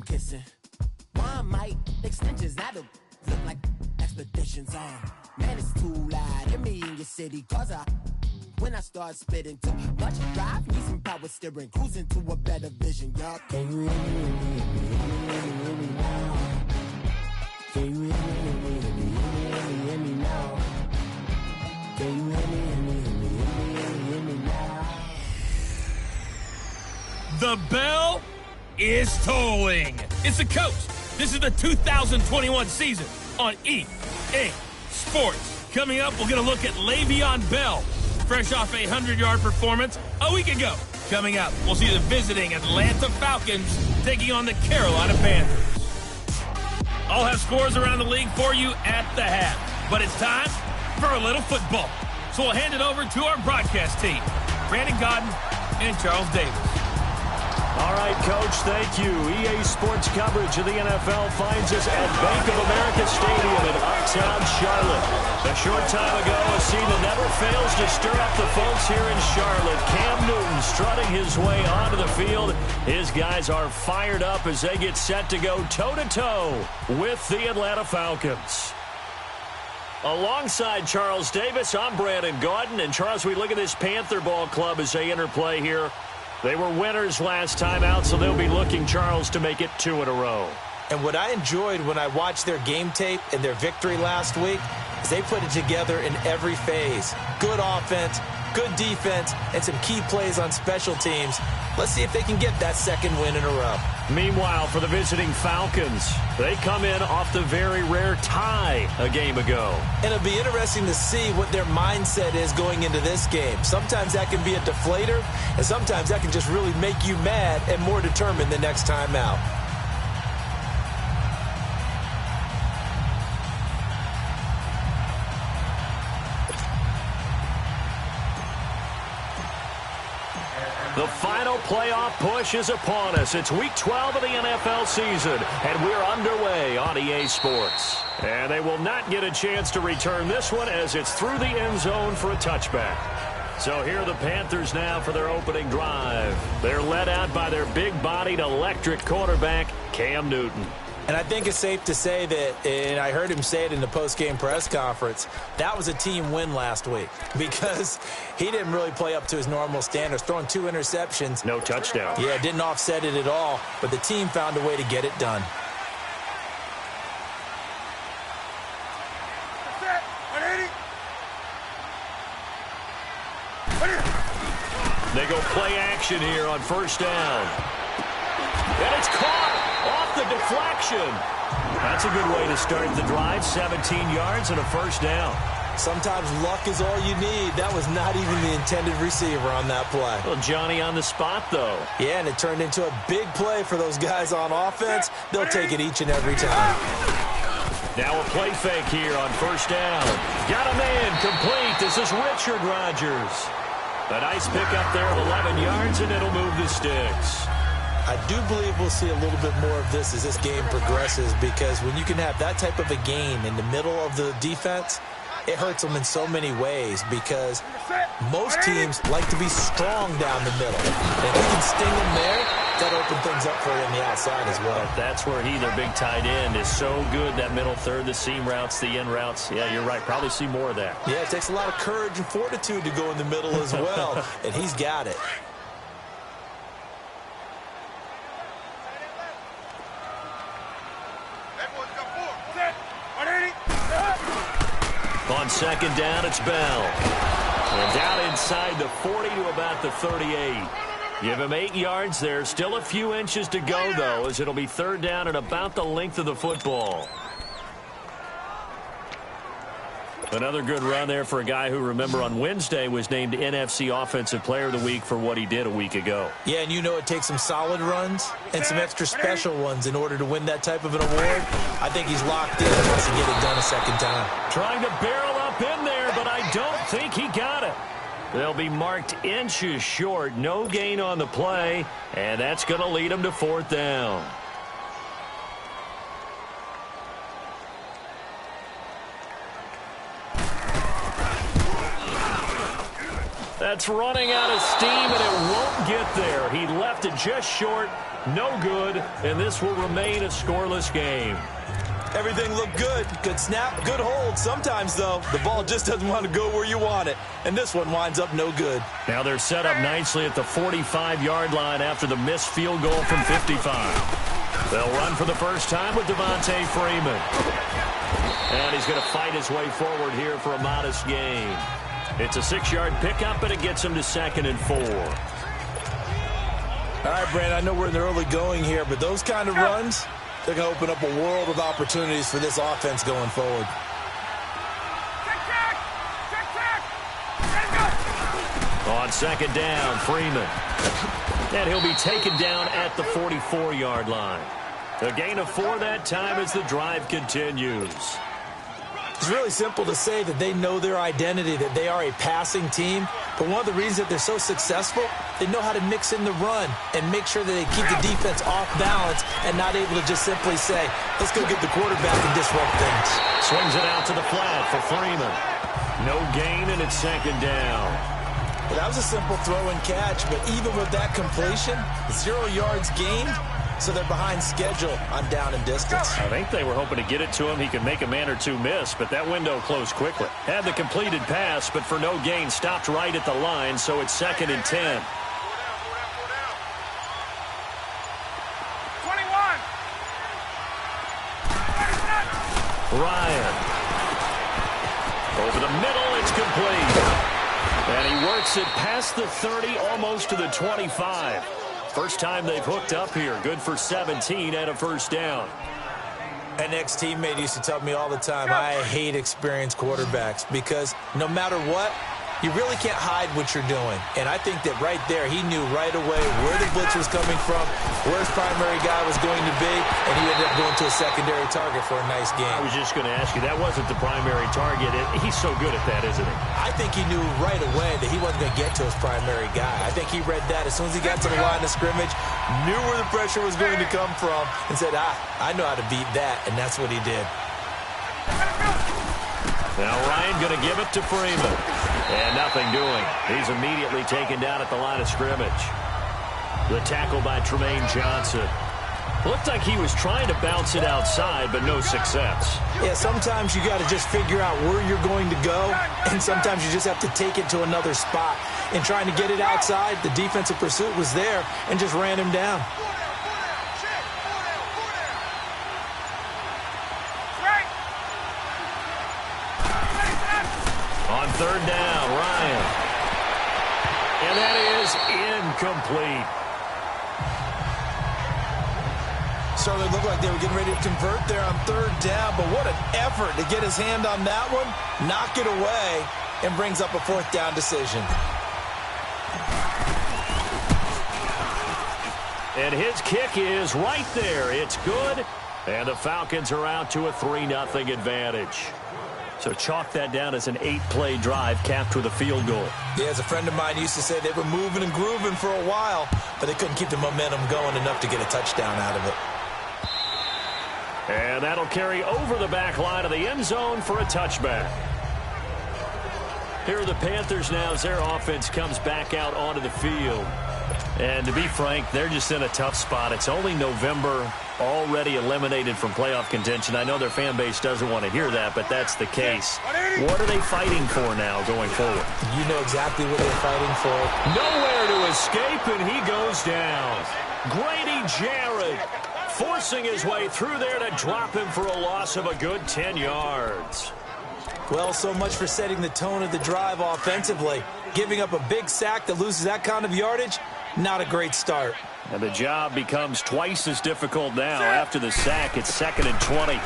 kissing. One might extensions that'll look like expeditions on. Man, it's too loud. Hear me in your city, cause when I start spitting too much drive, need some power steering, cruising to a better vision, y'all. Can you hear me now? Can you hear me now? Can you hear me now? The bell is tolling. It's the coach. This is the 2021 season on EA Sports. Coming up, we're going to look at Le'Veon Bell, fresh off a 100-yard performance a week ago. Coming up, we'll see the visiting Atlanta Falcons taking on the Carolina Panthers. I'll have scores around the league for you at the half. But it's time for a little football. So we'll hand it over to our broadcast team, Brandon Godden and Charles Davis. All right, Coach, thank you. EA Sports coverage of the NFL finds us at Bank of America Stadium in Uptown Charlotte. A short time ago, a scene that never fails to stir up the folks here in Charlotte. Cam Newton strutting his way onto the field. His guys are fired up as they get set to go toe-to-toe with the Atlanta Falcons. Alongside Charles Davis, I'm Brandon Gaudin. And, Charles, we look at this Panther ball club as they interplay here. They were winners last time out, so they'll be looking, Charles, to make it 2 in a row. And what I enjoyed when I watched their game tape and their victory last week is they put it together in every phase. Good offense, good defense, and some key plays on special teams. Let's see if they can get that second win in a row. Meanwhile, for the visiting Falcons, they come in off the very rare tie a game ago. And it'll be interesting to see what their mindset is going into this game. Sometimes that can be a deflator, and sometimes that can just really make you mad and more determined the next time out. The final playoff push is upon us. It's Week 12 of the NFL season, and we're underway on EA Sports. And they will not get a chance to return this one as it's through the end zone for a touchback. So here are the Panthers now for their opening drive. They're led out by their big-bodied electric quarterback, Cam Newton. And I think it's safe to say that, and I heard him say it in the post-game press conference, that was a team win last week because he didn't really play up to his normal standards, throwing 2 interceptions. No touchdown. Yeah, didn't offset it at all, but the team found a way to get it done. They go play action here on first down. And it's caught off the deflection. That's a good way to start the drive. 17 yards and a first down. Sometimes luck is all you need. That was not even the intended receiver on that play. Well, Johnny on the spot, though. Yeah, and it turned into a big play for those guys on offense. They'll take it each and every time. Now a play fake here on first down. Got a man complete. This is Richard Rodgers. A nice pickup there of 11 yards, and it'll move the sticks. I do believe we'll see a little bit more of this as this game progresses because when you can have that type of a game in the middle of the defense, it hurts them in so many ways because most teams like to be strong down the middle. And if you can sting them there, that opens things up for you on the outside as well. That's where their big tight end, is so good, that middle third, the seam routes, the in routes. Yeah, you're right. Probably see more of that. Yeah, it takes a lot of courage and fortitude to go in the middle as well, and he's got it. On second down, it's Bell. And down inside the 40 to about the 38. Give him 8 yards there. Still a few inches to go, though, as it'll be third down and about the length of the football. Another good run there for a guy who, remember, on Wednesday was named NFC Offensive Player of the Week for what he did a week ago. Yeah, and you know it takes some solid runs and some extra special ones in order to win that type of an award. I think he's locked in and wants to get it done a second time. Trying to barrel up in there, but I don't think he got it. They'll be marked inches short. No gain on the play, and that's going to lead him to fourth down. That's running out of steam, and it won't get there. He left it just short. No good, and this will remain a scoreless game. Everything looked good. Good snap, good hold. Sometimes, though, the ball just doesn't want to go where you want it. And this one winds up no good. Now they're set up nicely at the 45-yard line after the missed field goal from 55. They'll run for the first time with Devontae Freeman. And he's going to fight his way forward here for a modest gain. It's a 6-yard pickup, and it gets him to 2nd and 4. All right, Brandon, I know we're in the early going here, but those kind of runs, they're going to open up a world of opportunities for this offense going forward. On 2nd down, Freeman. And he'll be taken down at the 44-yard line. A gain of 4 that time as the drive continues. It's really simple to say that they know their identity, that they are a passing team. But one of the reasons that they're so successful, they know how to mix in the run and make sure that they keep the defense off balance and not able to just simply say, let's go get the quarterback and disrupt things. Swings it out to the flat for Freeman. No gain, and it's 2nd down. Well, that was a simple throw and catch, but even with that completion, 0 yards gained. So they're behind schedule on down and distance. I think they were hoping to get it to him. He could make a man or two miss, but that window closed quickly. Had the completed pass, but for no gain, stopped right at the line, so it's 2nd and 10. 21. Ryan. Over the middle, it's complete. And he works it past the 30, almost to the 25. First time they've hooked up here. Good for 17 and a first down. An ex-teammate used to tell me all the time, I hate experienced quarterbacks because no matter what, you really can't hide what you're doing. And I think that right there, he knew right away where the blitz was coming from, where his primary guy was going to be, and he ended up going to a secondary target for a nice game. I was just going to ask you, that wasn't the primary target. He's so good at that, isn't he? I think he knew right away that he wasn't going to get to his primary guy. I think he read that as soon as he got to the line of scrimmage, knew where the pressure was going to come from, and said, I know how to beat that, and that's what he did. Now Ryan going to give it to Freeman. And nothing doing. He's immediately taken down at the line of scrimmage. The tackle by Tremaine Johnson. Looked like he was trying to bounce it outside, but no success. Yeah, sometimes you got to just figure out where you're going to go, and sometimes you just have to take it to another spot. In trying to get it outside, the defensive pursuit was there and just ran him down. On 3rd down, Ryan. And that is incomplete. Certainly looked like they were getting ready to convert there on 3rd down, but what an effort to get his hand on that one, knock it away, and brings up a 4th down decision. And his kick is right there. It's good, and the Falcons are out to a 3-0 advantage. So chalk that down as an 8-play drive capped with a field goal. Yeah, as a friend of mine used to say, they were moving and grooving for a while, but they couldn't keep the momentum going enough to get a touchdown out of it. And that'll carry over the back line of the end zone for a touchback. Here are the Panthers now as their offense comes back out onto the field. And to be frank, they're just in a tough spot. It's only November, already eliminated from playoff contention. I know their fan base doesn't want to hear that, but that's the case. What are they fighting for now going forward? You know exactly what they're fighting for. Nowhere to escape, and he goes down. Grady Jarrett forcing his way through there to drop him for a loss of a good 10 yards. Well, so much for setting the tone of the drive offensively. Giving up a big sack that loses that kind of yardage, not a great start. And the job becomes twice as difficult now. After the sack, it's 2nd and 20.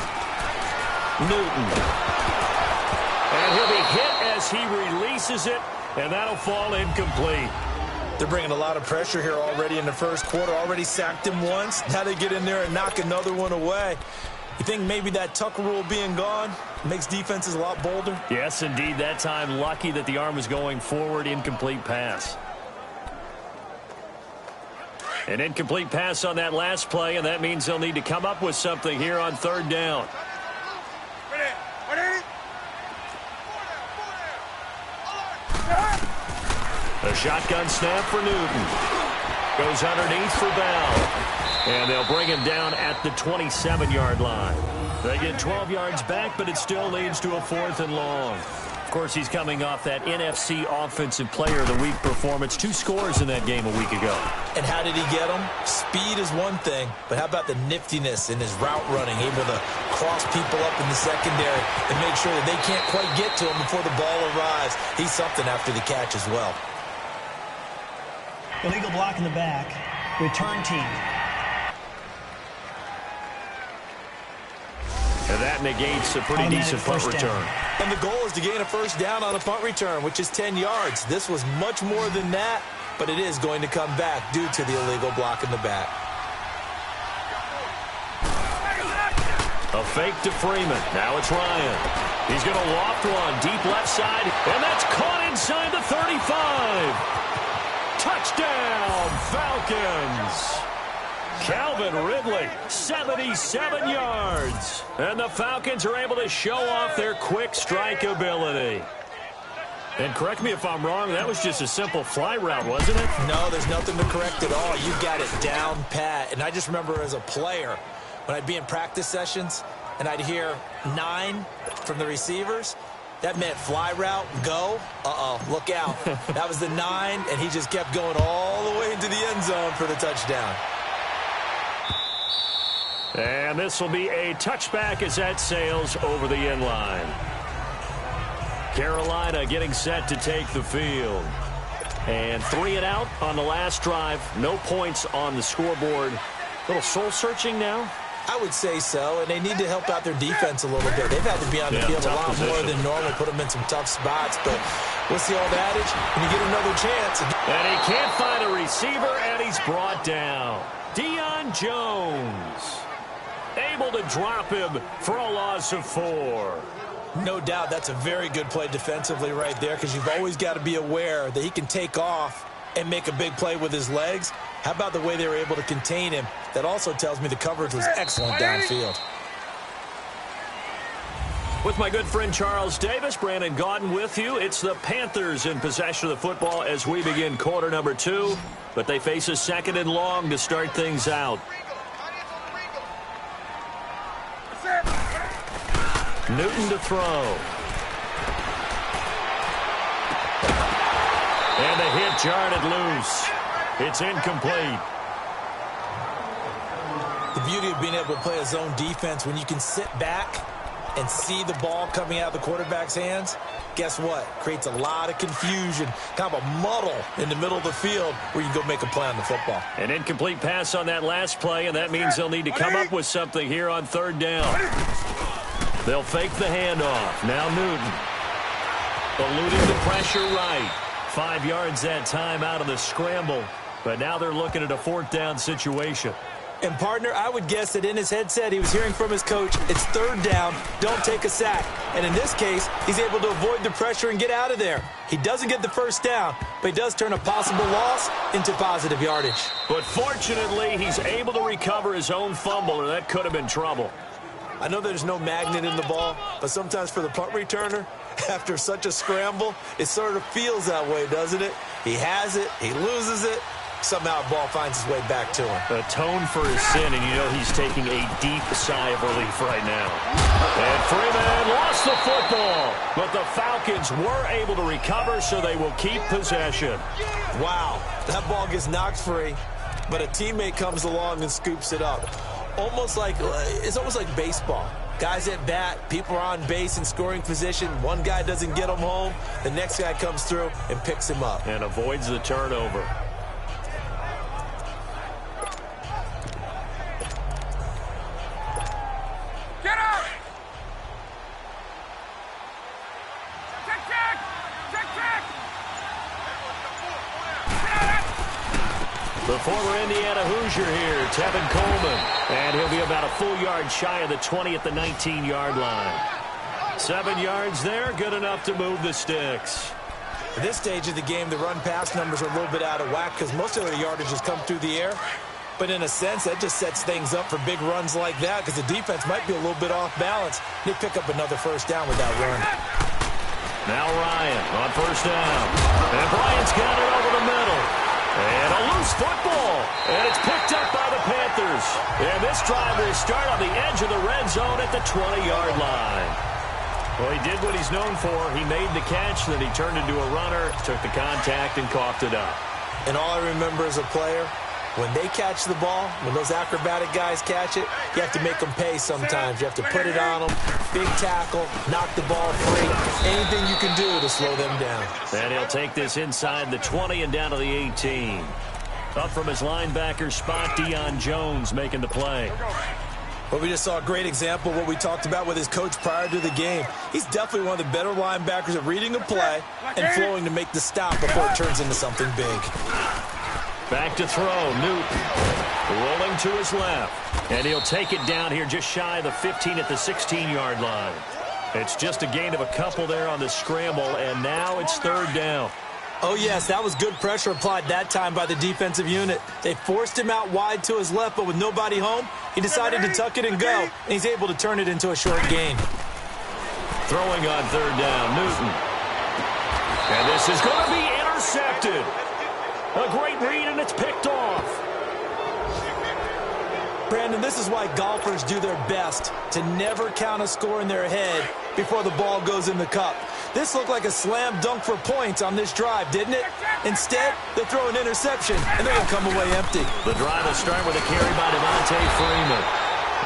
Newton. And he'll be hit as he releases it, and that'll fall incomplete. They're bringing a lot of pressure here already in the first quarter. Already sacked him once. Now they get in there and knock another one away. You think maybe that Tucker rule being gone makes defenses a lot bolder? Yes, indeed. That time, lucky that the arm was going forward. Incomplete pass. An incomplete pass on that last play, and that means they'll need to come up with something here on 3rd down. A shotgun snap for Newton. Goes underneath for Bell. And they'll bring him down at the 27-yard line. They get 12 yards back, but it still leads to a 4th and long. Of course, he's coming off that NFC Offensive Player of the Week performance. 2 scores in that game a week ago. And how did he get them? Speed is one thing, but how about the niftiness in his route running, able to cross people up in the secondary and make sure that they can't quite get to him before the ball arrives. He's something after the catch as well. Illegal block in the back. Return team. And that negates a pretty decent punt return. And the goal is to gain a first down on a punt return, which is 10 yards. This was much more than that, but it is going to come back due to the illegal block in the back. A fake to Freeman. Now it's Ryan. He's going to loft one deep left side, and that's caught inside the 35. Touchdown, Falcons. Calvin Ridley, 77 yards. And the Falcons are able to show off their quick strike ability. And correct me if I'm wrong, that was just a simple fly route, wasn't it? No, there's nothing to correct at all. You got it down pat. And I just remember as a player, when I'd be in practice sessions and I'd hear 9 from the receivers, that meant fly route, go. Look out. That was the 9, and he just kept going all the way into the end zone for the touchdown. And this will be a touchback as that sails over the end line. Carolina getting set to take the field. And 3 and out on the last drive. No points on the scoreboard. A little soul-searching now? I would say so, and they need to help out their defense a little bit. They've had to be on the field a lot more than normal, put them in some tough spots. But what's the old adage? When you get another chance. And he can't find a receiver, and he's brought down. Deion Jones able to drop him for a loss of 4. No doubt that's a very good play defensively right there, because you've always got to be aware that he can take off and make a big play with his legs. How about the way they were able to contain him? That also tells me the coverage was excellent downfield. With my good friend Charles Davis, Brandon Gaudin with you. It's the Panthers in possession of the football as we begin quarter number 2. But they face a 2nd and long to start things out. Newton to throw. And the hit jarred loose. It's incomplete. The beauty of being able to play a zone defense, when you can sit back and see the ball coming out of the quarterback's hands, guess what? Creates a lot of confusion, kind of a muddle in the middle of the field where you can go make a play on the football. An incomplete pass on that last play, and that means they'll need to come up with something here on 3rd down. They'll fake the handoff. Now Newton. Eluding the pressure right. 5 yards that time out of the scramble. But now they're looking at a 4th down situation. And, partner, I would guess that in his headset he was hearing from his coach, it's 3rd down, don't take a sack. And in this case, he's able to avoid the pressure and get out of there. He doesn't get the first down, but he does turn a possible loss into positive yardage. But fortunately, he's able to recover his own fumble, or that could have been trouble. I know there's no magnet in the ball, but sometimes for the punt returner, after such a scramble, it sort of feels that way, doesn't it? He has it, he loses it, somehow the ball finds its way back to him. Atone for his sin, and you know he's taking a deep sigh of relief right now. And Freeman lost the football, but the Falcons were able to recover, so they will keep possession. Wow, that ball gets knocked free, but a teammate comes along and scoops it up. It's almost like baseball. Guys at bat, people are on base in scoring position. One guy doesn't get him home. The next guy comes through and picks him up. And avoids the turnover. Get up! Check! The former Indiana Hoosier here, Tevin Coleman. And he'll be about a full yard shy of the 20 at the 19-yard line. 7 yards there, good enough to move the sticks. At this stage of the game, the run-pass numbers are a little bit out of whack because most of their yardage has come through the air. But in a sense, that just sets things up for big runs like that because the defense might be a little bit off balance. They pick up another first down with that run. Now Ryan on first down. And Bryant's got it over the middle. And a loose football. And it's picked up by the Panthers. And this drive will start on the edge of the red zone at the 20-yard line. Well, he did what he's known for. He made the catch, then he turned into a runner, took the contact, and coughed it up. And all I remember as a player, when they catch the ball, when those acrobatic guys catch it, you have to make them pay sometimes. You have to put it on them, big tackle, knock the ball free, anything you can do to slow them down. And he'll take this inside the 20 and down to the 18. Up from his linebacker spot, Deion Jones making the play. Well, we just saw a great example of what we talked about with his coach prior to the game. He's definitely one of the better linebackers at reading a play and flowing to make the stop before it turns into something big. Back to throw, Newton rolling to his left. And he'll take it down here just shy of the 15 at the 16-yard line. It's just a gain of a couple there on the scramble, and now it's third down. Oh, yes, that was good pressure applied that time by the defensive unit. They forced him out wide to his left, but with nobody home, he decided to tuck it and go, and he's able to turn it into a short gain. Throwing on third down, Newton. And this is going to be intercepted. A great read, and it's picked off. Brandon, this is why golfers do their best to never count a score in their head before the ball goes in the cup. This looked like a slam dunk for points on this drive, didn't it? Instead, they throw an interception, and they're going to come away empty. The drive will start with a carry by Devontae Freeman.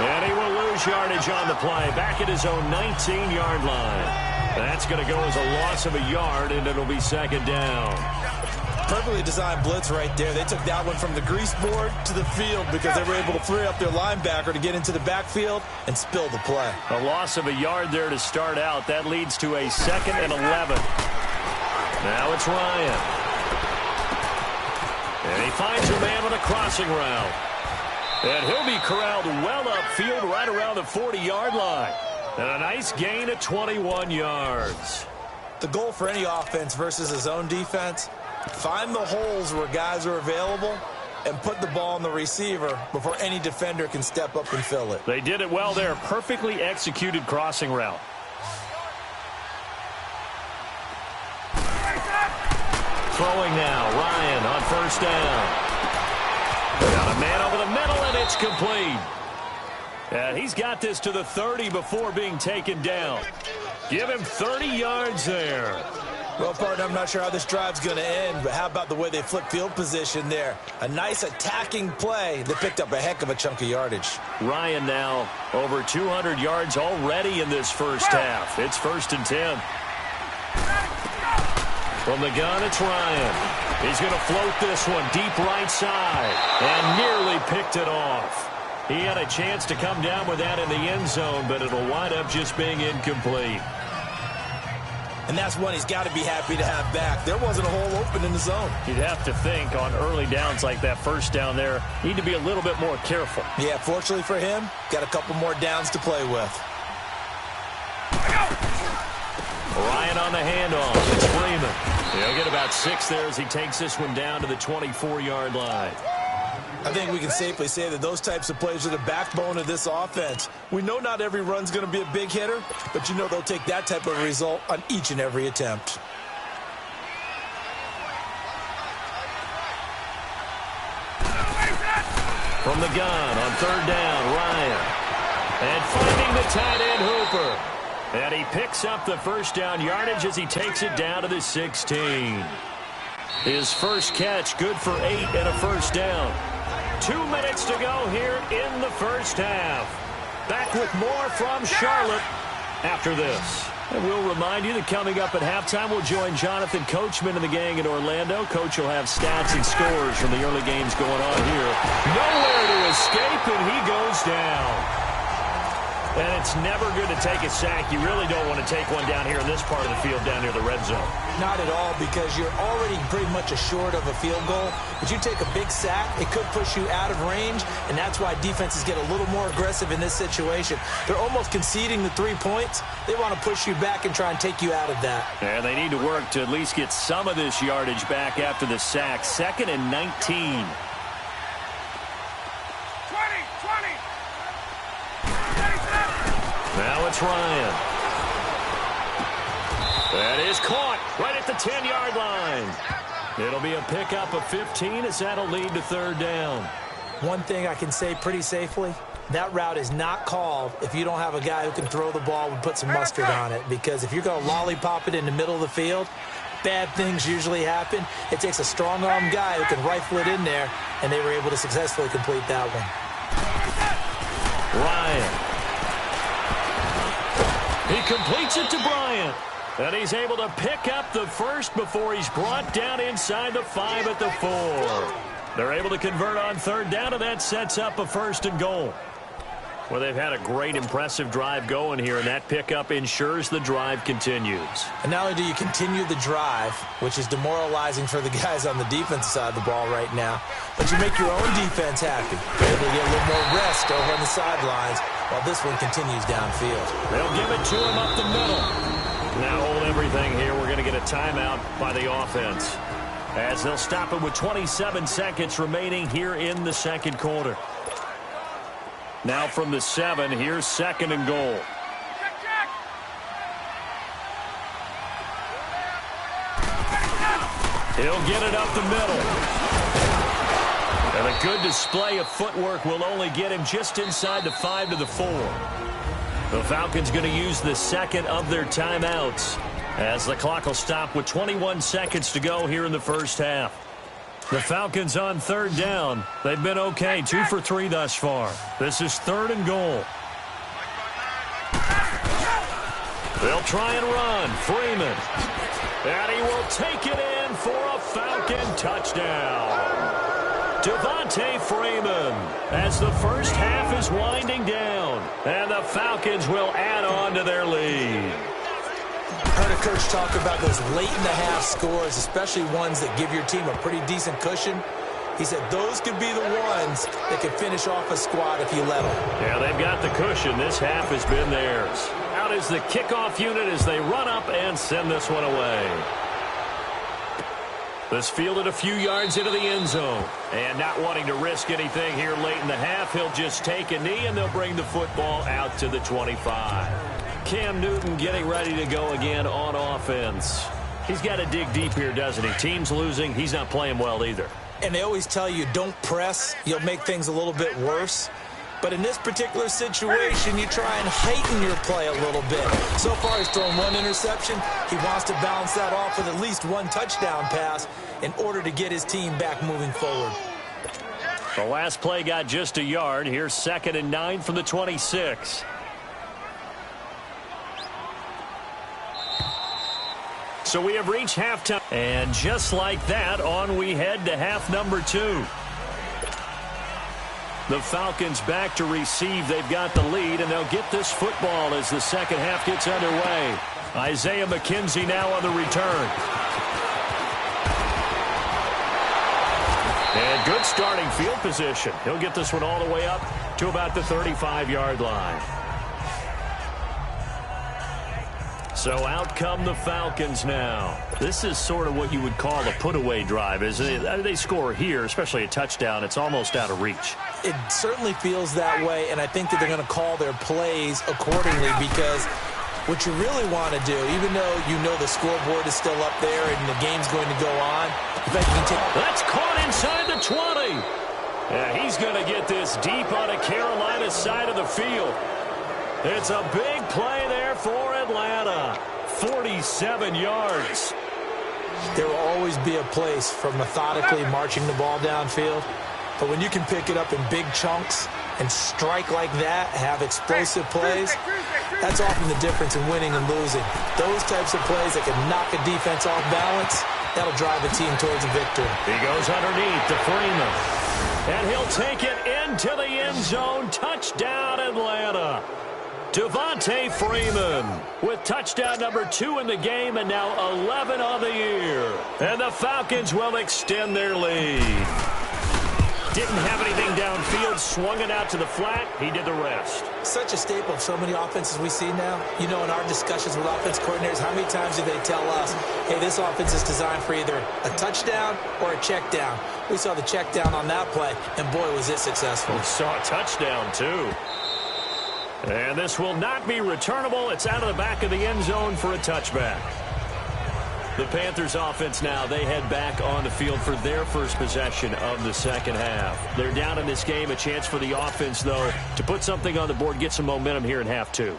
And he will lose yardage on the play, back at his own 19-yard line. That's going to go as a loss of a yard, and it'll be second down. Perfectly designed blitz right there. They took that one from the grease board to the field because they were able to free up their linebacker to get into the backfield and spill the play. A loss of a yard there to start out. That leads to a 2nd and 11. Now it's Ryan. And he finds a man with a crossing route. And he'll be corralled well upfield right around the 40-yard line. And a nice gain of 21 yards. The goal for any offense versus his own defense, find the holes where guys are available and put the ball on the receiver before any defender can step up and fill it. They did it well there. Perfectly executed crossing route. Throwing now. Ryan on first down. Got a man over the middle, and it's complete. And he's got this to the 30 before being taken down. Give him 30 yards there. Well, partner, I'm not sure how this drive's going to end, but how about the way they flip field position there? A nice attacking play that picked up a heck of a chunk of yardage. Ryan now over 200 yards already in this first half. It's 1st and 10. From the gun, it's Ryan. He's going to float this one deep right side and nearly picked it off. He had a chance to come down with that in the end zone, but it'll wind up just being incomplete. And that's one he's got to be happy to have back. There wasn't a hole open in the zone. You'd have to think on early downs like that first down there, need to be a little bit more careful. Yeah, fortunately for him, got a couple more downs to play with. Ryan on the handoff. It's Freeman. He'll get about 6 there as he takes this one down to the 24-yard line. I think we can safely say that those types of plays are the backbone of this offense. We know not every run's going to be a big hitter, but you know they'll take that type of result on each and every attempt. From the gun on third down, Ryan. And finding the tight end Hooper. And he picks up the first down yardage as he takes it down to the 16. His first catch good for 8 and a first down. 2 minutes to go here in the first half. Back with more from Charlotte after this. And we'll remind you that coming up at halftime, we'll join Jonathan Coachman and the gang in Orlando. Coach will have stats and scores from the early games going on here. Nowhere to escape, and he goes down. And it's never good to take a sack. You really don't want to take one down here in this part of the field down near the red zone. Not at all, because you're already pretty much assured of a field goal. But you take a big sack, it could push you out of range, and that's why defenses get a little more aggressive in this situation. They're almost conceding the 3 points. They want to push you back and try and take you out of that. And they need to work to at least get some of this yardage back after the sack. 2nd and 19. Now it's Ryan. That is caught right at the 10-yard line. It'll be a pickup of 15 as that'll lead to third down. One thing I can say pretty safely, that route is not called if you don't have a guy who can throw the ball and put some mustard on it. Because if you're going to lollipop it in the middle of the field, bad things usually happen. It takes a strong-arm guy who can rifle it in there, and they were able to successfully complete that one. Ryan. He completes it to Bryant. And he's able to pick up the first before he's brought down inside the 5 at the 4. They're able to convert on third down, and that sets up a 1st and goal. Well, they've had a great, impressive drive going here, and that pickup ensures the drive continues. And not only do you continue the drive, which is demoralizing for the guys on the defensive side of the ball right now, but you make your own defense happy. You're able to get a little more rest over on the sidelines while this one continues downfield. They'll give it to him up the middle. Now hold everything here. We're going to get a timeout by the offense, as they'll stop it with 27 seconds remaining here in the second quarter. Now from the 7, here's 2nd and goal. He'll get it up the middle. And a good display of footwork will only get him just inside the 5 to the 4. The Falcons going to use the 2nd of their timeouts, as the clock will stop with 21 seconds to go here in the first half. The Falcons on third down. They've been okay, 2 for 3 thus far. This is 3rd and goal. They'll try and run. Freeman. And he will take it in for a Falcon touchdown. Devontae Freeman, as the first half is winding down, and the Falcons will add on to their lead. Heard a coach talk about those late-in-the-half scores, especially ones that give your team a pretty decent cushion. He said those could be the ones that could finish off a squad if you let them. Yeah, they've got the cushion. This half has been theirs. Out is the kickoff unit as they run up and send this one away. This fielded a few yards into the end zone. And not wanting to risk anything here late in the half, he'll just take a knee, and they'll bring the football out to the 25. Cam Newton getting ready to go again on offense. He's got to dig deep here, doesn't he? Team's losing. He's not playing well either. And they always tell you, don't press. You'll make things a little bit worse. But in this particular situation, you try and heighten your play a little bit. So far, he's thrown 1 interception. He wants to balance that off with at least 1 touchdown pass in order to get his team back moving forward. The last play got just a yard. Here's 2nd and 9 from the 26. So we have reached halftime. And just like that, on we head to half number 2. The Falcons back to receive. They've got the lead, and they'll get this football as the second half gets underway. Isaiah McKenzie now on the return. And good starting field position. He'll get this one all the way up to about the 35-yard line. So out come the Falcons now. This is sort of what you would call a put-away drive, isn't it? They score here, especially a touchdown. It's almost out of reach. It certainly feels that way, and I think that they're going to call their plays accordingly, because what you really want to do, even though you know the scoreboard is still up there and the game's going to go on, in fact, you can take... That's caught inside the 20. Yeah, he's going to get this deep on a Carolina side of the field. It's a big play there for Atlanta. 47 yards. There will always be a place for methodically marching the ball downfield. But when you can pick it up in big chunks and strike like that, have explosive plays, that's often the difference in winning and losing. Those types of plays that can knock a defense off balance, that'll drive a team towards a victory. He goes underneath to Freeman. And he'll take it into the end zone. Touchdown, Atlanta. Devontae Freeman with touchdown number 2 in the game, and now 11 on the year. And the Falcons will extend their lead. Didn't have anything downfield, swung it out to the flat. He did the rest. Such a staple of so many offenses we see now. You know, in our discussions with offense coordinators, how many times do they tell us, hey, this offense is designed for either a touchdown or a check down. We saw the check down on that play, and boy, was it successful. We saw a touchdown, too. And this will not be returnable. It's out of the back of the end zone for a touchback. The Panthers offense now, they head back on the field for their first possession of the second half. They're down in this game. A chance for the offense, though, to put something on the board, get some momentum here in half two.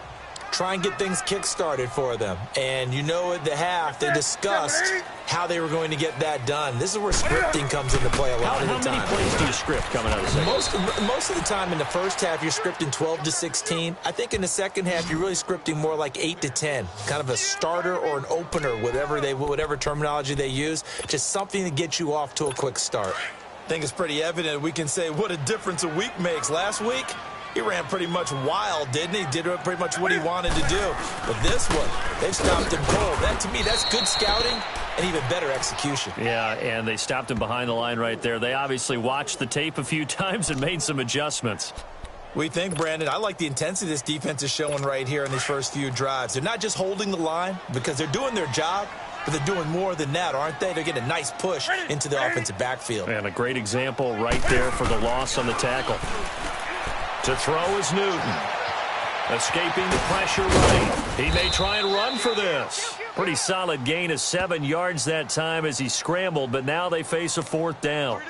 Try and get things kick-started for them. And you know at the half, they discussed how they were going to get that done. This is where scripting comes into play a lot of the time. How many plays do you script coming out of the second? Most of the time in the first half, you're scripting 12 to 16. I think in the second half, you're really scripting more like 8 to 10. Kind of a starter or an opener, whatever terminology they use. Just something to get you off to a quick start. I think it's pretty evident we can say what a difference a week makes. Last week, he ran pretty much wild, didn't he? Did pretty much what he wanted to do. But this one, they've stopped him cold. That, to me, that's good scouting and even better execution. Yeah, and they stopped him behind the line right there. They obviously watched the tape a few times and made some adjustments. We think, Brandon, I like the intensity this defense is showing right here in these first few drives. They're not just holding the line because they're doing their job, but they're doing more than that, aren't they? They're getting a nice push into the offensive backfield. And a great example right there for the loss on the tackle. To throw is Newton. Escaping the pressure right. He may try and run for this. Pretty solid gain of 7 yards that time as he scrambled, but now they face a fourth down.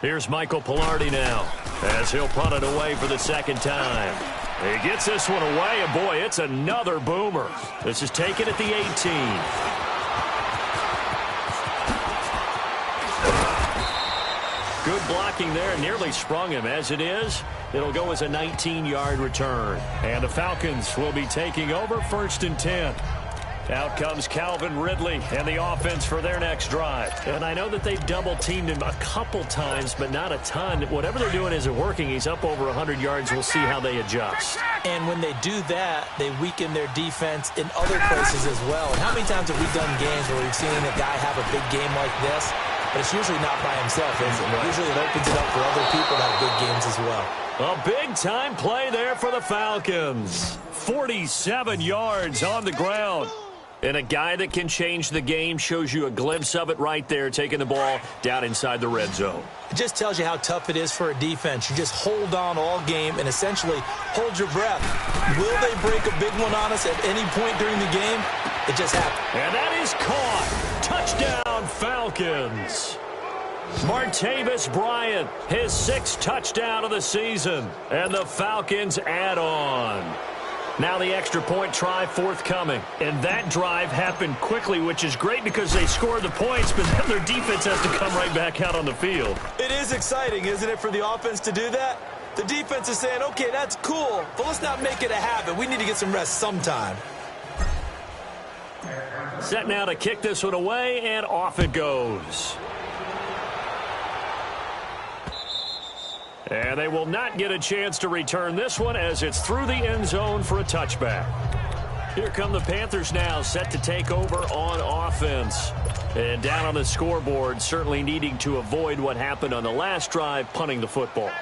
Here's Michael Pilardi now as he'll punt it away for the second time. He gets this one away, and boy, it's another boomer. This is taken at the 18. Good blocking there, nearly sprung him. As it is, it'll go as a 19-yard return. And the Falcons will be taking over 1st and 10. Out comes Calvin Ridley and the offense for their next drive. And I know that they've double-teamed him a couple times, but not a ton. Whatever they're doing isn't working. He's up over 100 yards. We'll see how they adjust. And when they do that, they weaken their defense in other places as well. And how many times have we done games where we've seen a guy have a big game like this? But it's usually not by himself, is it? Usually it opens it up for other people to have big games as well. A big-time play there for the Falcons. 47 yards on the ground. And a guy that can change the game shows you a glimpse of it right there, taking the ball down inside the red zone. It just tells you how tough it is for a defense. You just hold on all game and essentially hold your breath. Will they break a big one on us at any point during the game? It just happened. And that is caught. Touchdown, Falcons. Martavis Bryant, his 6th touchdown of the season. And the Falcons add on. Now the extra point try forthcoming. And that drive happened quickly, which is great because they scored the points, but then their defense has to come right back out on the field. It is exciting, isn't it, for the offense to do that? The defense is saying, okay, that's cool, but let's not make it a habit. We need to get some rest sometime. Set now to kick this one away, and off it goes. And they will not get a chance to return this one as it's through the end zone for a touchback. Here come the Panthers now, set to take over on offense. And down on the scoreboard, certainly needing to avoid what happened on the last drive, punting the football.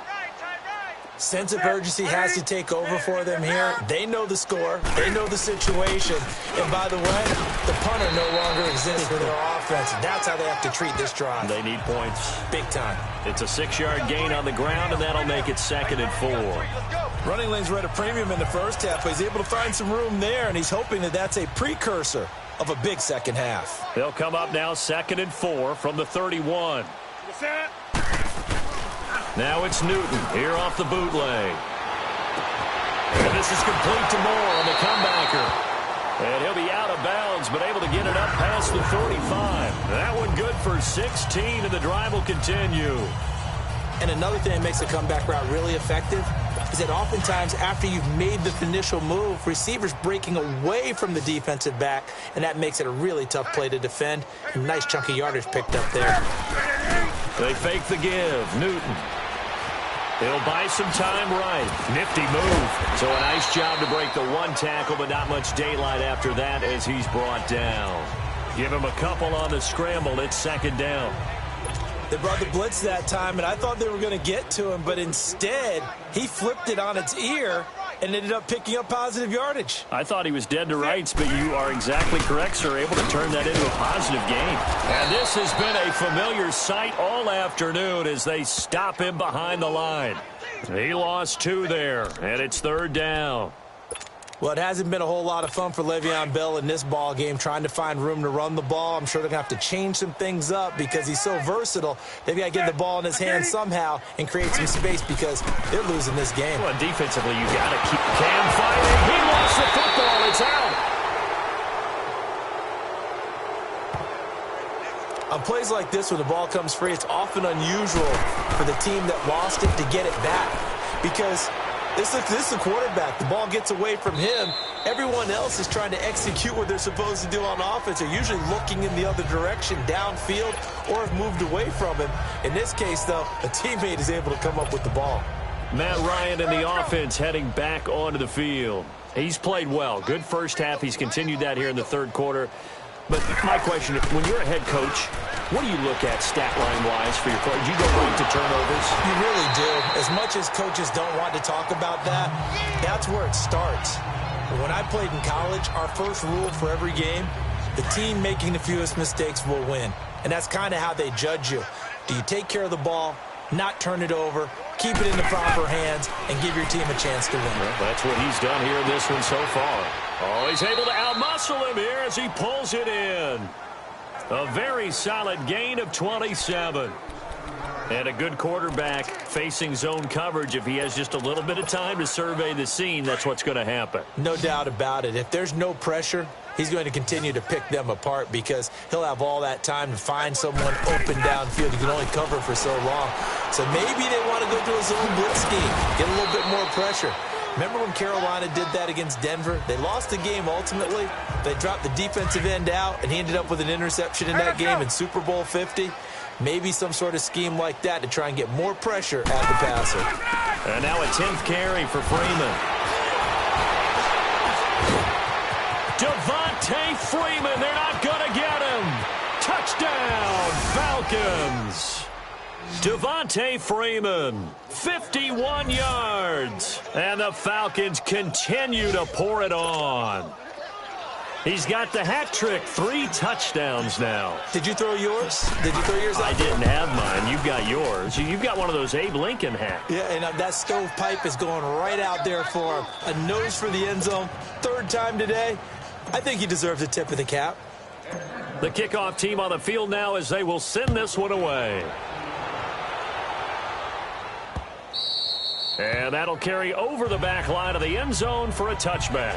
Sense of urgency has to take over for them here. They know the score. They know the situation. And by the way, the punter no longer exists for their offense. That's how they have to treat this drive. They need points. Big time. It's a 6-yard gain on the ground, and that'll make it 2nd and 4. Running lanes were at a premium in the first half, but he's able to find some room there, and he's hoping that that's a precursor of a big second half. They'll come up now 2nd and 4 from the 31. Now it's Newton here off the bootleg. And this is complete to Moore on the comebacker. And he'll be out of bounds, but able to get it up past the 45. That one good for 16, and the drive will continue. And another thing that makes the comeback route really effective is that oftentimes after you've made the initial move, receivers breaking away from the defensive back, and that makes it a really tough play to defend. A nice chunk of yardage picked up there. They fake the give. Newton. He'll buy some time right. Nifty move. So a nice job to break the one tackle, but not much daylight after that as he's brought down. Give him a couple on the scramble. It's 2nd down. They brought the blitz that time, and I thought they were going to get to him, but instead, he flipped it on its ear and ended up picking up positive yardage. I thought he was dead to rights, but you are exactly correct, sir. Able to turn that into a positive gain. And this has been a familiar sight all afternoon as they stop him behind the line. He lost 2 there, and it's 3rd down. Well, it hasn't been a whole lot of fun for Le'Veon Bell in this ball game, trying to find room to run the ball. I'm sure they're going to have to change some things up because he's so versatile. They've got to get the ball in his hands somehow and create some space because they're losing this game. Well, defensively, you got to keep Cam fighting. He lost the football. It's out. On plays like this, when the ball comes free, it's often unusual for the team that lost it to get it back because this is the quarterback. The ball gets away from him. Everyone else is trying to execute what they're supposed to do on offense. They're usually looking in the other direction, downfield, or have moved away from him. In this case, though, a teammate is able to come up with the ball. Matt Ryan and the offense heading back onto the field. He's played well. Good first half. He's continued that here in the third quarter. But my question, when you're a head coach, what do you look at stat line-wise for your coach? Do you go right to turnovers? You really do. As much as coaches don't want to talk about that, that's where it starts. When I played in college, our first rule for every game, the team making the fewest mistakes will win. And that's kind of how they judge you. Do you take care of the ball, not turn it over, keep it in the proper hands, and give your team a chance to win? Well, that's what he's done here in this one so far. Oh, he's able to outmuscle him here as he pulls it in. A very solid gain of 27. And a good quarterback facing zone coverage. If he has just a little bit of time to survey the scene, that's what's going to happen. No doubt about it. If there's no pressure, he's going to continue to pick them apart because he'll have all that time to find someone open downfield. You can only cover for so long. So maybe they want to go to a zone blitz scheme, get a little bit more pressure. Remember when Carolina did that against Denver? They lost the game ultimately. They dropped the defensive end out, and he ended up with an interception in that game in Super Bowl 50. Maybe some sort of scheme like that to try and get more pressure at the passer. And now a 10th carry for Freeman. Devontae Freeman, they're not going to get him. Touchdown, Falcons. Devontae Freeman, 51 yards. And the Falcons continue to pour it on. He's got the hat trick, 3 touchdowns now. Did you throw yours? Did you throw yours out? I didn't have mine. You've got yours. You've got one of those Abe Lincoln hats. Yeah, and that stovepipe is going right out there for him. A nose for the end zone. 3rd time today. I think he deserves a tip of the cap. The kickoff team on the field now as they will send this one away. And that'll carry over the back line of the end zone for a touchback.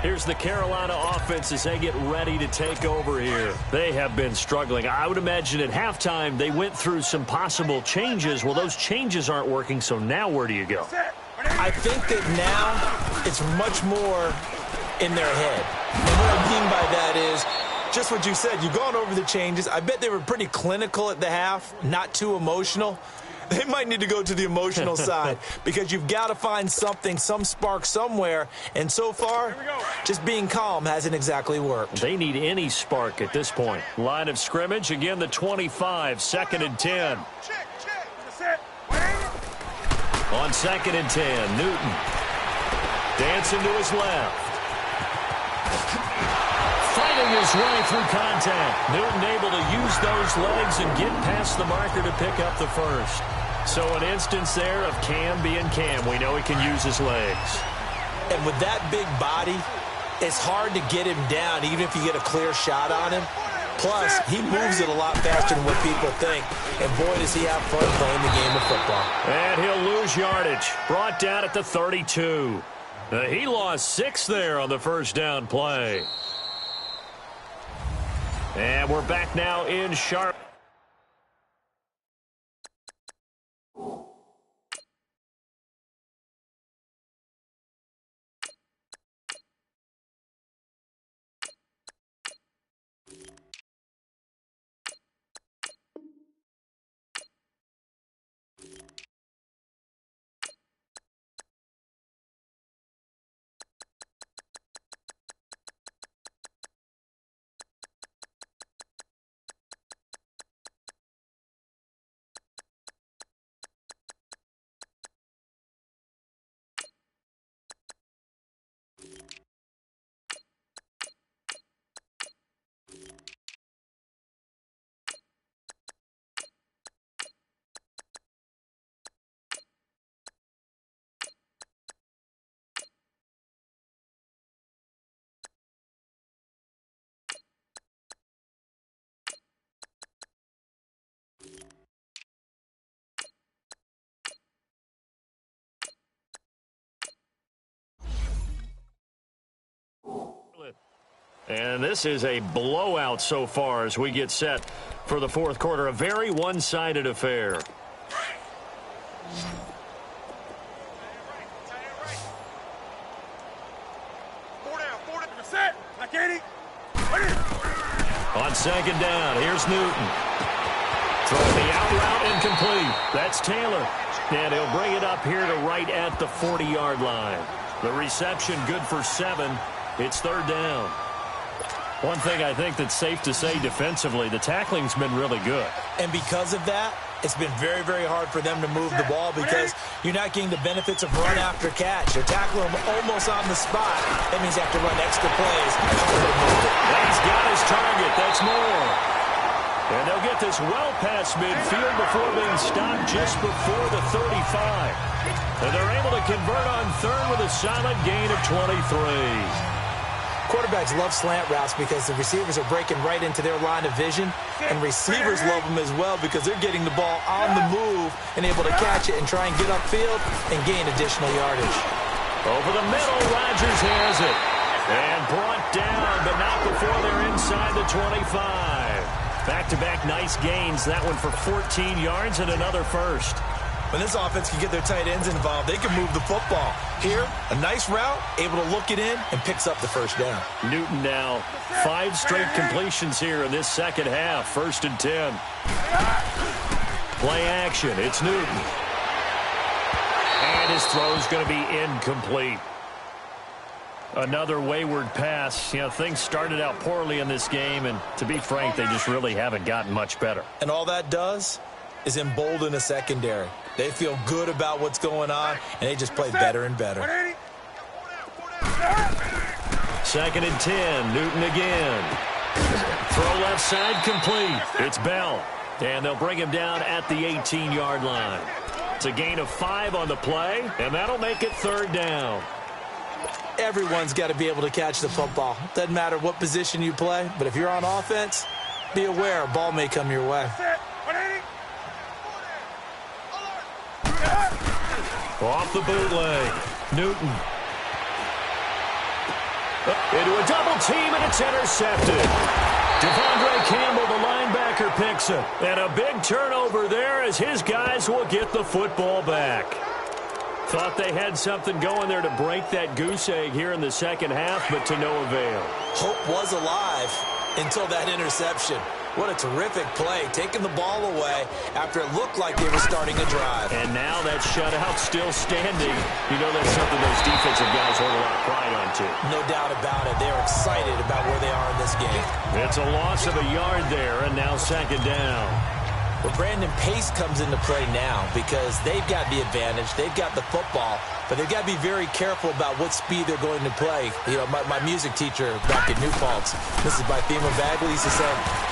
Here's the Carolina offense as they get ready to take over here. They have been struggling. I would imagine at halftime they went through some possible changes. Well, those changes aren't working, so now where do you go? I think that now it's much more in their head. And what I mean by that is just what you said. You've gone over the changes. I bet they were pretty clinical at the half, not too emotional. They might need to go to the emotional side because you've got to find something, some spark somewhere. And so far, just being calm hasn't exactly worked. They need any spark at this point. Line of scrimmage, again, the 25, 2nd and 10. On 2nd and 10, Newton dancing to his left. Fighting his way through contact. Newton able to use those legs and get past the marker to pick up the first. So an instance there of Cam being Cam. We know he can use his legs. And with that big body, it's hard to get him down, even if you get a clear shot on him. Plus, he moves it a lot faster than what people think. And boy, does he have fun playing the game of football. And he'll lose yardage. Brought down at the 32. He lost 6 there on the first down play. And we're back now in Charlotte. And this is a blowout so far as we get set for the fourth quarter. A very one-sided affair. On second down, here's Newton. Throwing the out route incomplete. That's Taylor. And he'll bring it up here to right at the 40-yard line. The reception good for 7. It's third down. One thing I think that's safe to say defensively, the tackling's been really good. And because of that, it's been very, very hard for them to move the ball because you're not getting the benefits of run after catch. You're tackling them almost on the spot. That means you have to run extra plays. He's got his target. That's more. And they'll get this well past midfield before being stopped just before the 35. And they're able to convert on third with a solid gain of 23. Quarterbacks love slant routes because the receivers are breaking right into their line of vision, and receivers love them as well because they're getting the ball on the move and able to catch it and try and get upfield and gain additional yardage. Over the middle, Rodgers has it. And brought down, but not before they're inside the 25. Back-to-back nice gains. That one for 14 yards and another first. When this offense can get their tight ends involved, they can move the football. Here, a nice route, able to look it in, and picks up the first down. Newton now 5 straight completions here in this second half. 1st and 10. Play action. It's Newton. And his throw's going to be incomplete. Another wayward pass. You know, things started out poorly in this game, and to be frank, they just really haven't gotten much better. And all that does is embolden a secondary. They feel good about what's going on, and they just play better and better. 2nd and 10. Newton again. Throw left side complete. It's Bell. And they'll bring him down at the 18-yard line. It's a gain of 5 on the play, and that'll make it third down. Everyone's got to be able to catch the football. Doesn't matter what position you play, but if you're on offense, be aware a ball may come your way. Off the bootleg. Newton. Into a double team, and it's intercepted. Devondre Campbell, the linebacker, picks it. And a big turnover there as his guys will get the football back. Thought they had something going there to break that goose egg here in the second half, but to no avail. Hope was alive until that interception. What a terrific play, taking the ball away after it looked like they were starting a drive. And now that shutout still standing. You know that's something those defensive guys hold a lot of pride on, too. No doubt about it. They're excited about where they are in this game. It's a loss of a yard there, and now 2nd down. Well, Brandon, pace comes into play now because they've got the advantage. They've got the football, but they've got to be very careful about what speed they're going to play. You know, my music teacher back at New Paltz, Mrs. Bythema Bagley, used to say,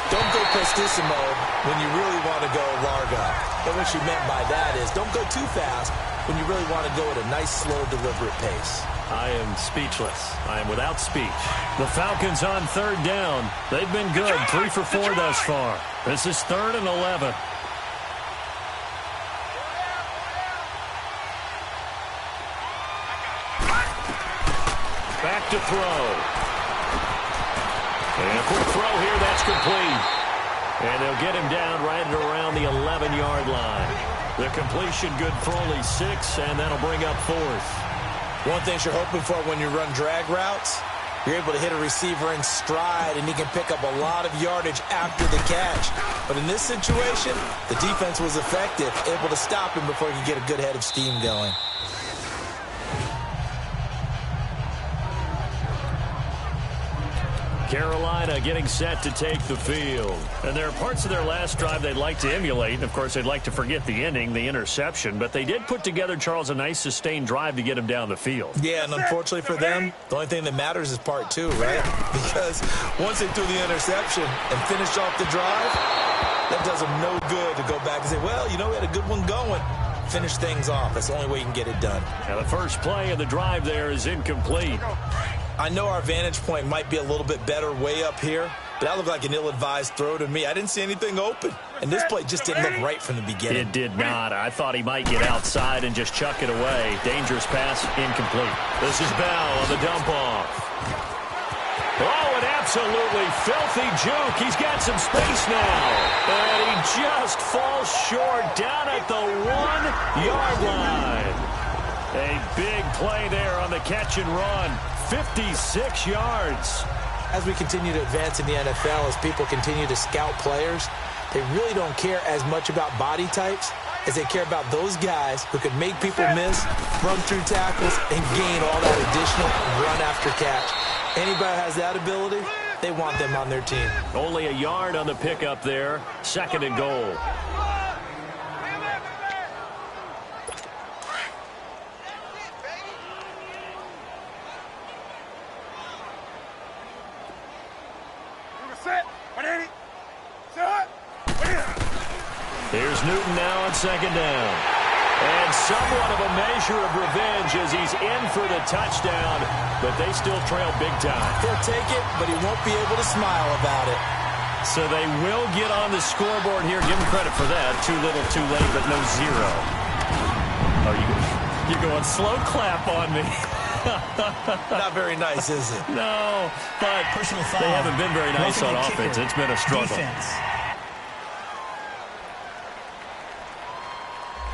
don't go prestissimo when you really want to go largo. And what she meant by that is don't go too fast when you really want to go at a nice, slow, deliberate pace. I am speechless. I am without speech. The Falcons on 3rd down. They've been good, 3 for 4 thus far. This is 3rd and 11. Back to throw. And a quick throw here, that's complete. And they'll get him down right at around the 11-yard line. The completion good for only 6, and that'll bring up 4th. One thing you're hoping for when you run drag routes, you're able to hit a receiver in stride, and he can pick up a lot of yardage after the catch. But in this situation, the defense was effective, able to stop him before he could get a good head of steam going. Carolina getting set to take the field. And there are parts of their last drive they'd like to emulate. And, of course, they'd like to forget the ending, the interception. But they did put together, Charles, a nice sustained drive to get him down the field. Yeah, and unfortunately for them, the only thing that matters is part 2, right? Because once they threw the interception and finished off the drive, that does them no good to go back and say, well, you know, we had a good one going. Finish things off. That's the only way you can get it done. Now, the first play of the drive there is incomplete. I know our vantage point might be a little bit better way up here, but that looked like an ill-advised throw to me. I didn't see anything open, and this play just didn't look right from the beginning. It did not. I thought he might get outside and just chuck it away. Dangerous pass, incomplete. This is Bell on the dump-off. Oh, and Absolutely filthy juke. He's got some space now. And he just falls short down at the 1-yard line. A big play there on the catch and run. 56 yards. As we continue to advance in the NFL, as people continue to scout players, they really don't care as much about body types as they care about those guys who can make people miss, run through tackles, and gain all that additional run after catch. Anybody who has that ability, they want them on their team. Only a yard on the pickup there. 2nd and goal. Here's Newton now on 2nd down. And somewhat of a measure of revenge as he's in for the touchdown, but they still trail big time. He'll take it, but he won't be able to smile about it. So they will get on the scoreboard here. Give him credit for that. Too little, too late, but no zero. Oh, you're going slow clap on me. Not very nice, is it? No, but they haven't been very nice on offense. It's been a struggle. Defense.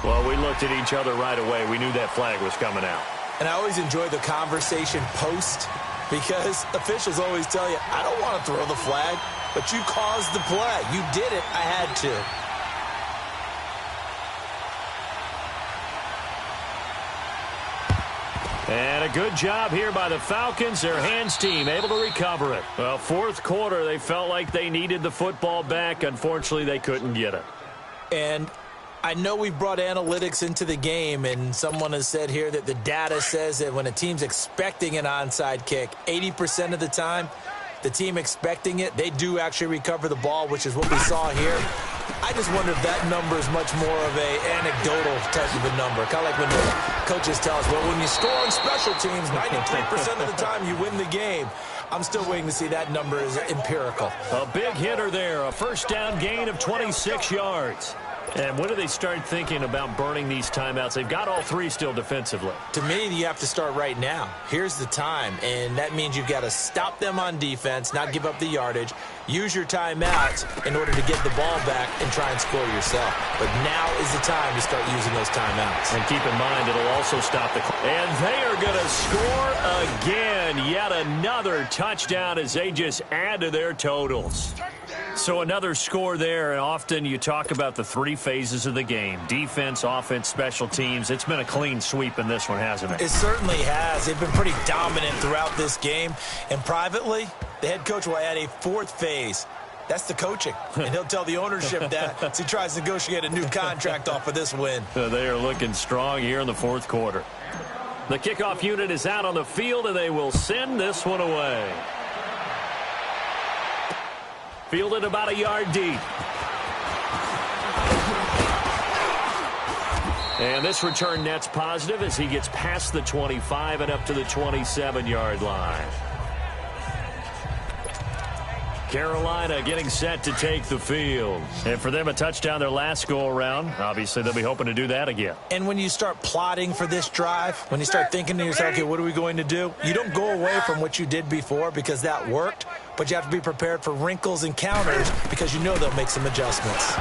Well, we looked at each other right away. We knew that flag was coming out. And I always enjoy the conversation post because officials always tell you, I don't want to throw the flag, but you caused the play. You did it. I had to. And a good job here by the Falcons. Their hands team able to recover it. Well, 4th quarter, they felt like they needed the football back. Unfortunately, they couldn't get it. And I know we've brought analytics into the game, and someone has said here that the data says that when a team's expecting an onside kick, 80% of the time, the team expecting it, they do actually recover the ball, which is what we saw here. I just wonder if that number is much more of a anecdotal type of a number. Kind of like when the coaches tell us, well, when you score on special teams, 93% of the time you win the game. I'm still waiting to see that number is empirical. A big hitter there, a 1st down gain of 26 yards. And when do they start thinking about burning these timeouts? They've got all 3 still defensively. To me, you have to start right now. Here's the time, and that means you've got to stop them on defense, not give up the yardage, use your timeouts in order to get the ball back and try and score yourself. But now is the time to start using those timeouts. And keep in mind, it'll also stop the clock. And they are going to score again. Yet another touchdown as they just add to their totals. So another score there, and often you talk about the 3 phases of the game. Defense, offense, special teams. It's been a clean sweep in this one, hasn't it? It certainly has. They've been pretty dominant throughout this game. And privately, the head coach will add a 4th phase. That's the coaching. And he'll tell the ownership that as he tries to negotiate a new contract off of this win. They are looking strong here in the 4th quarter. The kickoff unit is out on the field, and they will send this one away. Fielded about a yard deep. And this return net's positive as he gets past the 25 and up to the 27-yard line. Carolina getting set to take the field. And for them, a touchdown their last go-around. Obviously, they'll be hoping to do that again. And when you start plotting for this drive, when you start thinking to yourself, okay, what are we going to do? You don't go away from what you did before because that worked, but you have to be prepared for wrinkles and counters because you know they'll make some adjustments.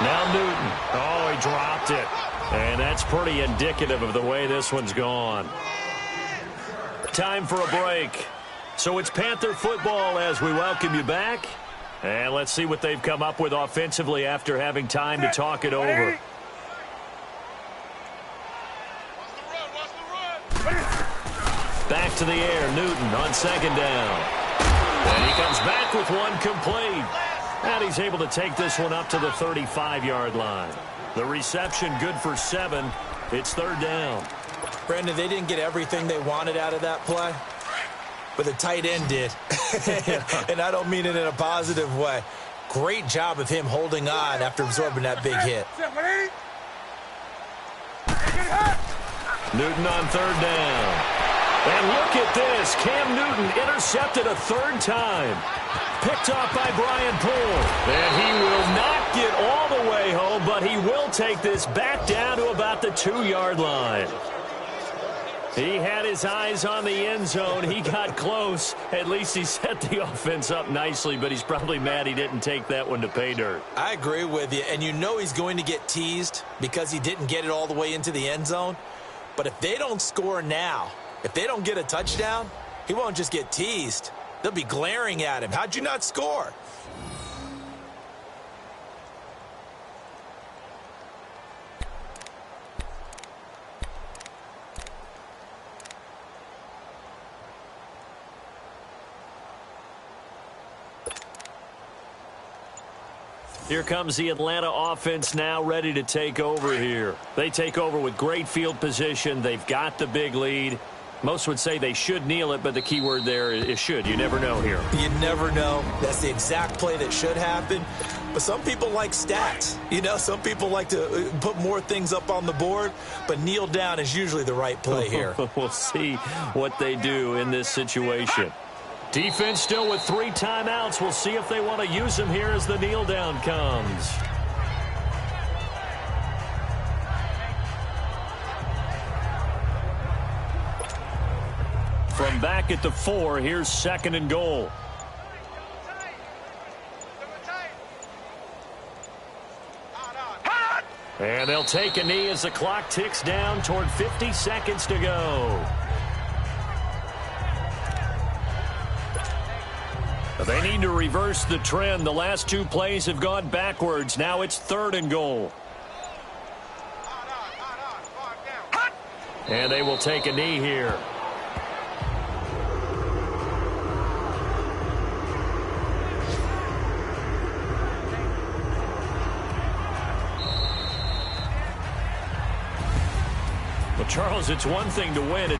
Now Newton. Oh, he dropped it. And that's pretty indicative of the way this one's gone. Time for a break. So it's Panther football as we welcome you back. And let's see what they've come up with offensively after having time to talk it over. Back to the air, Newton on 2nd down. And he comes back with one complete. And he's able to take this one up to the 35-yard line. The reception good for 7. It's 3rd down. Brandon, they didn't get everything they wanted out of that play, but the tight end did. And I don't mean it in a positive way. Great job of him holding on after absorbing that big hit. Newton on 3rd down. And look at this. Cam Newton intercepted a 3rd time. Picked off by Brian Poole. And he will not get all the way home, but he will take this back down to about the 2-yard line. He had his eyes on the end zone. He got close. At least he set the offense up nicely, but he's probably mad he didn't take that one to pay dirt. I agree with you, and you know he's going to get teased because he didn't get it all the way into the end zone. But if they don't score now, if they don't get a touchdown, he won't just get teased. They'll be glaring at him. How'd you not score? Here comes the Atlanta offense now ready to take over here. They take over with great field position. They've got the big lead. Most would say they should kneel it, but the key word there is should. You never know here. You never know. That's the exact play that should happen. But some people like stats. You know, some people like to put more things up on the board, but kneel down is usually the right play here. We'll see what they do in this situation. Defense still with 3 timeouts. We'll see if they want to use them here as the kneel down comes. From back at the 4, here's 2nd and goal. And they'll take a knee as the clock ticks down toward 50 seconds to go. They need to reverse the trend. The last 2 plays have gone backwards. Now it's 3rd and goal. And they will take a knee here. Well, Charles, it's one thing to win.